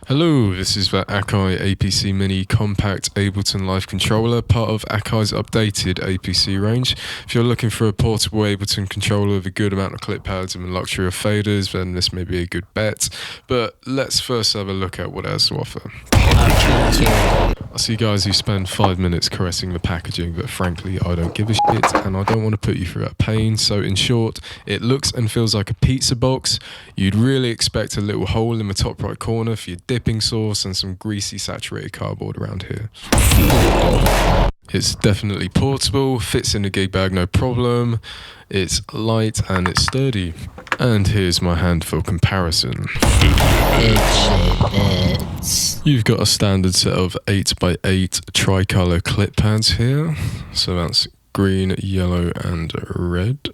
Hello, this is the Akai APC Mini Compact Ableton Live Controller, part of Akai's updated APC range. If you're looking for a portable Ableton controller with a good amount of clip pads and the luxury of faders, then this may be a good bet. But let's first have a look at what it has to offer. I see guys who spend 5 minutes caressing the packaging, but frankly I don't give a shit and I don't want to put you through that pain. So in short, it looks and feels like a pizza box. You'd really expect a little hole in the top right corner for your dipping sauce and some greasy saturated cardboard around here. It's definitely portable, fits in the gig bag no problem, it's light and it's sturdy. And here's my hand for comparison. You've got a standard set of 8x8 tricolour clip pads here, so that's green, yellow and red.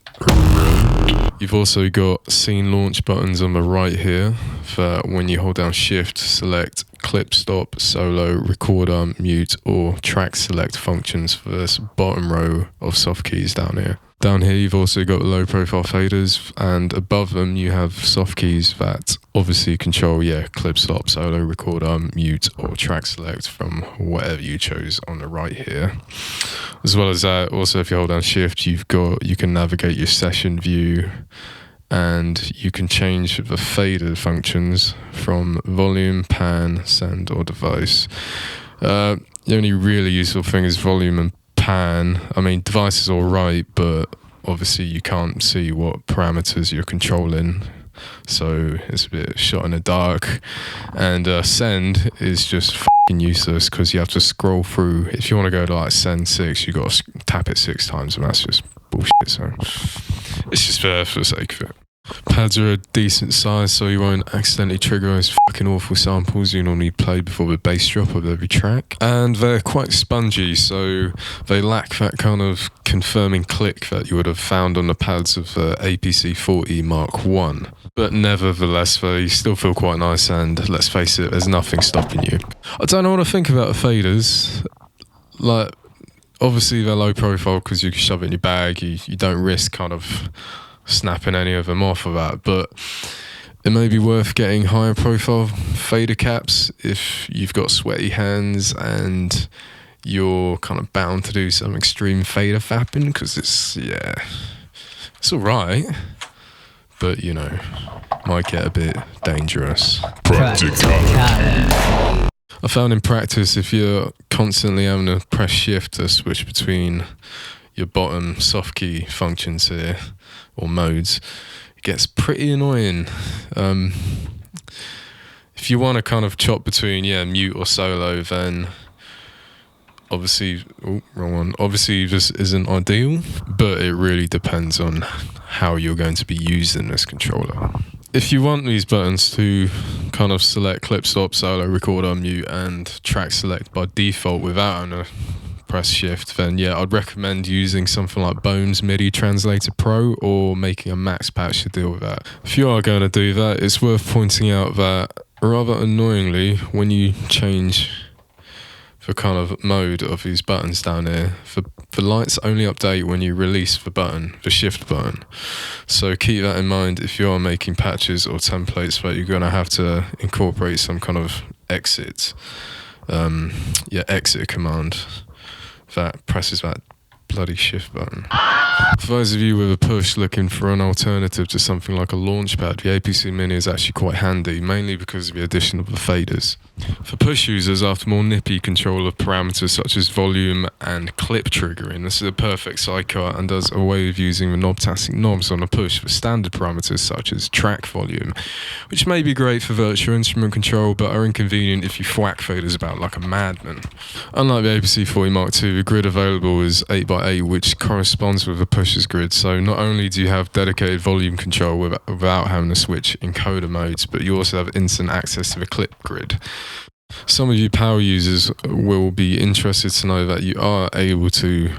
You've also got scene launch buttons on the right here for when you hold down shift, select clip stop, solo, recorder, mute or track select functions for this bottom row of soft keys down here. Down here you've also got low profile faders, and above them you have soft keys that obviously control clip stop, solo, recorder, mute or track select from whatever you chose on the right here. As well as that, also if you hold down shift you can navigate your session view, and you can change the fader functions from volume, pan, send or device. The only really useful thing is volume and pan. I mean, device is alright, but obviously you can't see what parameters you're controlling, so it's a bit shot in the dark. And send is just fucking useless because you have to scroll through. If you want to go to like send 6, you got to tap it 6 times, and that's just bullshit. So it's just there for the sake of it. Pads are a decent size, so you won't accidentally trigger those fucking awful samples you normally play before the bass drop of every track. And they're quite spongy, so they lack that kind of confirming click that you would have found on the pads of the APC 40 Mark 1. But nevertheless, they still feel quite nice, and let's face it, there's nothing stopping you. I don't know what to think about the faders. Like, obviously they're low profile because you can shove it in your bag, you don't risk kind of snapping any of them off of that, but it may be worth getting higher profile fader caps if you've got sweaty hands and you're kind of bound to do some extreme fader fapping, because it's alright, but you know, might get a bit dangerous. Practicality. I found in practice, if you're constantly having to press shift to switch between your bottom soft key functions here, or modes, it gets pretty annoying. If you want to kind of chop between mute or solo, then obviously obviously this isn't ideal, but it really depends on how you're going to be using this controller. If you want these buttons to kind of select clip stop, solo, recorder, mute and track select by default without having to press shift, then I'd recommend using something like Bones MIDI Translator Pro or making a max patch to deal with that. If you are going to do that, it's worth pointing out that rather annoyingly, when you change the kind of mode of these buttons down here, the lights only update when you release the shift button. So keep that in mind if you are making patches or templates that you're going to have to incorporate some kind of exit command that presses that bloody shift button. For those of you with a push looking for an alternative to something like a launchpad, the APC Mini is actually quite handy, mainly because of the addition of the faders. For push users after more nippy control of parameters such as volume and clip triggering, this is a perfect sidecar and does away with using the knob-tastic knobs on a push for standard parameters such as track volume, which may be great for virtual instrument control but are inconvenient if you thwack faders about like a madman. Unlike the APC 40 Mark II, the grid available is 8x8, which corresponds with the push's grid, so not only do you have dedicated volume control without having to switch encoder modes, but you also have instant access to the clip grid. Some of you power users will be interested to know that you are able to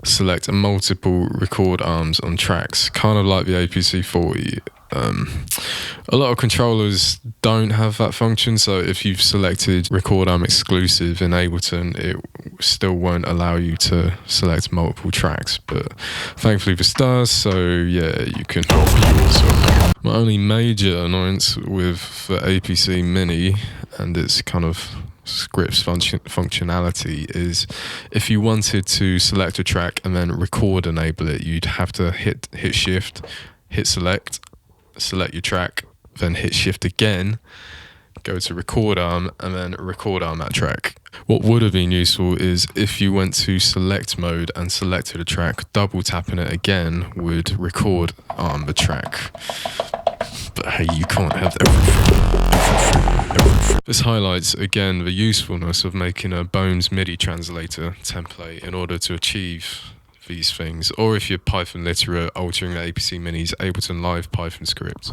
select multiple record arms on tracks, kind of like the APC 40. A lot of controllers don't have that function, so if you've selected record arm exclusive in Ableton, it still won't allow you to select multiple tracks, but thankfully this does, so yeah, you can help yourself. My only major annoyance with the APC Mini and its kind of scripts functionality is if you wanted to select a track and then record enable it, you'd have to hit shift, hit select your track, then hit shift again, go to record arm, and then record arm that track. What would have been useful is if you went to select mode and selected a track, double tapping it again would record arm the track. But hey, you can't have everything. This highlights again the usefulness of making a Bones MIDI translator template in order to achieve these things, or if you're Python literate, altering the APC Mini's Ableton Live Python script.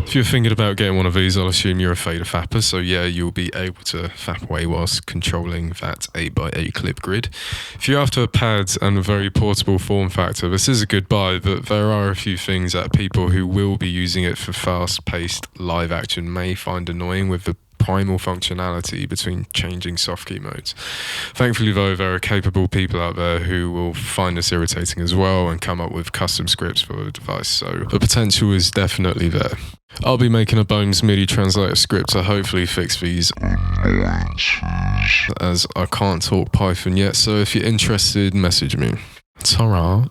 If you're thinking about getting one of these, I'll assume you're a fader fapper, so yeah, you'll be able to fap away whilst controlling that 8x8 clip grid. If you're after a pad and a very portable form factor, this is a good buy, but there are a few things that people who will be using it for fast-paced live action may find annoying with the primal functionality between changing soft key modes. Thankfully though, there are capable people out there who will find this irritating as well and come up with custom scripts for the device, so the potential is definitely there. I'll be making a Bones MIDI translator script to hopefully fix these, as I can't talk Python yet, so if you're interested, message me. Ta-ra.